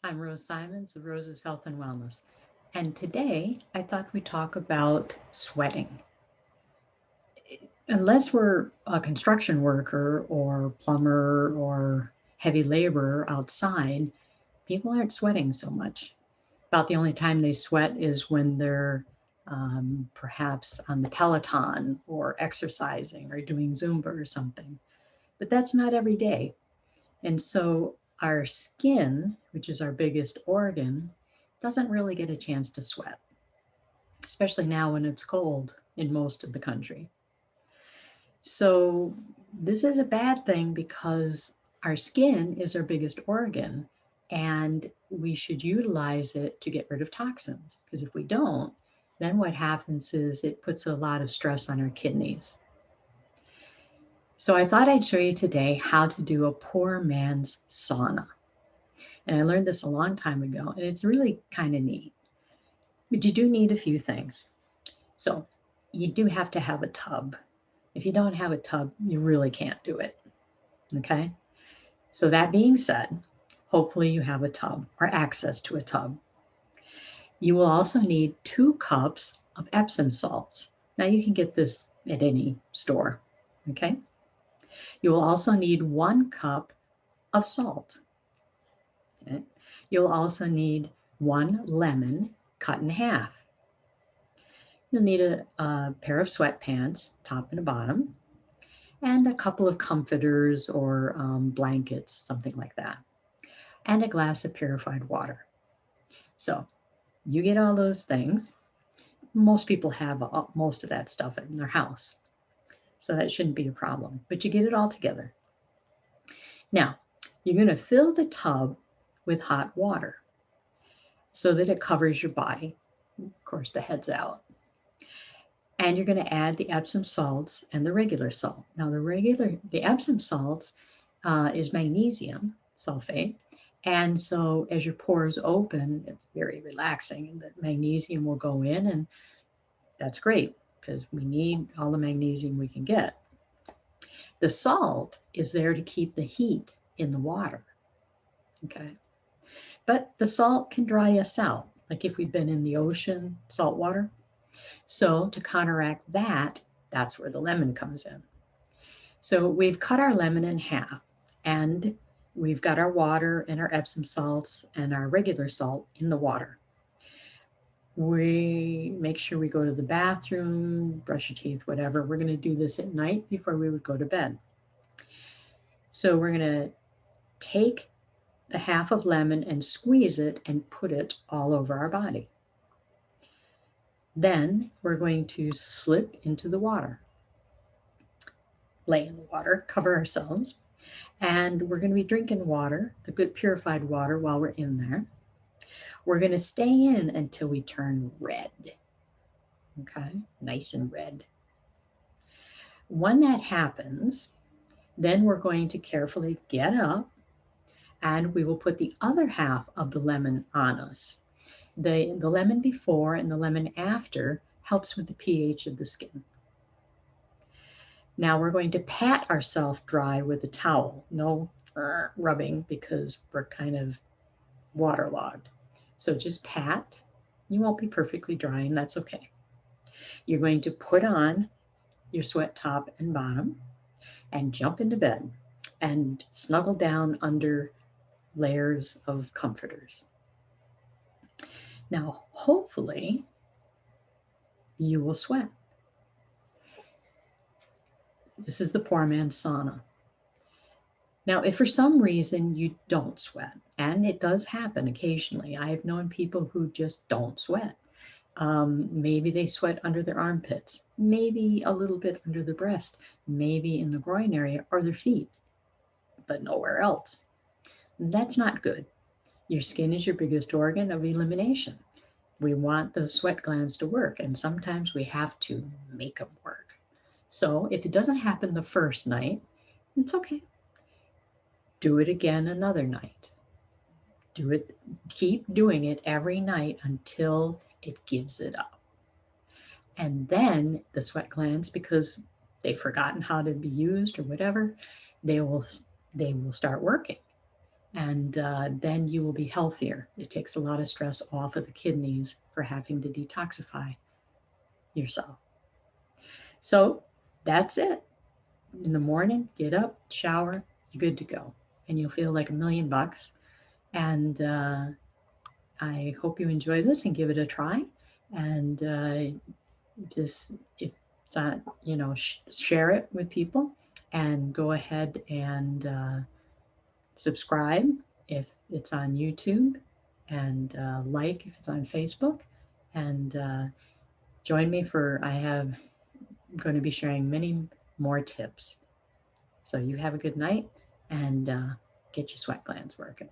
I'm Rose Simons of Rose's Health and Wellness. And today I thought we'd talk about sweating. Unless we're a construction worker or plumber or heavy laborer outside, people aren't sweating so much. About the only time they sweat is when they're perhaps on the Peloton or exercising or doing Zumba or something. But that's not every day. And so our skin, which is our biggest organ, doesn't really get a chance to sweat, especially now when it's cold in most of the country. So this is a bad thing because our skin is our biggest organ and we should utilize it to get rid of toxins. Because if we don't, then what happens is it puts a lot of stress on our kidneys. So I thought I'd show you today how to do a poor man's sauna. And I learned this a long time ago, and it's really kind of neat. But you do need a few things. So you do have to have a tub. If you don't have a tub, you really can't do it. Okay. So that being said, hopefully you have a tub or access to a tub. You will also need 2 cups of Epsom salts. Now you can get this at any store. Okay. You will also need 1 cup of salt. Okay. You'll also need 1 lemon cut in half. You'll need a pair of sweatpants, top and bottom, and a couple of comforters or blankets, something like that, and a glass of purified water. So you get all those things. Most people have most of that stuff in their house, so that shouldn't be a problem, but you get it all together. Now, you're going to fill the tub with hot water so that it covers your body. Of course, the head's out. And you're going to add the Epsom salts and the regular salt. Now, the Epsom salts is magnesium sulfate. And so as your pores open, it's very relaxing, and the magnesium will go in, and that's great because we need all the magnesium we can get. The salt is there to keep the heat in the water. Okay. But the salt can dry us out, like if we've been in the ocean, salt water. So to counteract that, that's where the lemon comes in. So we've cut our lemon in half, and we've got our water and our Epsom salts and our regular salt in the water. We make sure we go to the bathroom, brush your teeth, whatever. We're going to do this at night before we would go to bed. So we're going to take the half of lemon and squeeze it and put it all over our body. Then we're going to slip into the water, lay in the water, cover ourselves, and we're going to be drinking water, the good purified water, while we're in there. We're going to stay in until we turn red. Okay, nice and red. When that happens, then we're going to carefully get up and we will put the other half of the lemon on us. The lemon before and the lemon after helps with the pH of the skin. Now we're going to pat ourselves dry with a towel. No rubbing because we're kind of waterlogged. So just pat. You won't be perfectly dry, and that's okay. You're going to put on your sweat top and bottom and jump into bed and snuggle down under layers of comforters. Now, hopefully, you will sweat. This is the poor man's sauna. Now, if for some reason you don't sweat, and it does happen occasionally, I have known people who just don't sweat. Maybe they sweat under their armpits, maybe a little bit under the breast, maybe in the groin area or their feet, but nowhere else. That's not good. Your skin is your biggest organ of elimination. We want those sweat glands to work, and sometimes we have to make them work. So if it doesn't happen the first night, it's okay. Do it again another night. Do it, keep doing it every night until it gives it up. And then the sweat glands, because they've forgotten how to be used or whatever, they will start working. and then you will be healthier. It takes a lot of stress off of the kidneys for having to detoxify yourself. So that's it. In the morning, get up, shower, you're good to go, and you'll feel like $1,000,000. And I hope you enjoy this and give it a try. And just if it's on, share it with people, and go ahead and subscribe if it's on YouTube, and like if it's on Facebook, and join me for I'm going to be sharing many more tips. So you have a good night, and get your sweat glands working.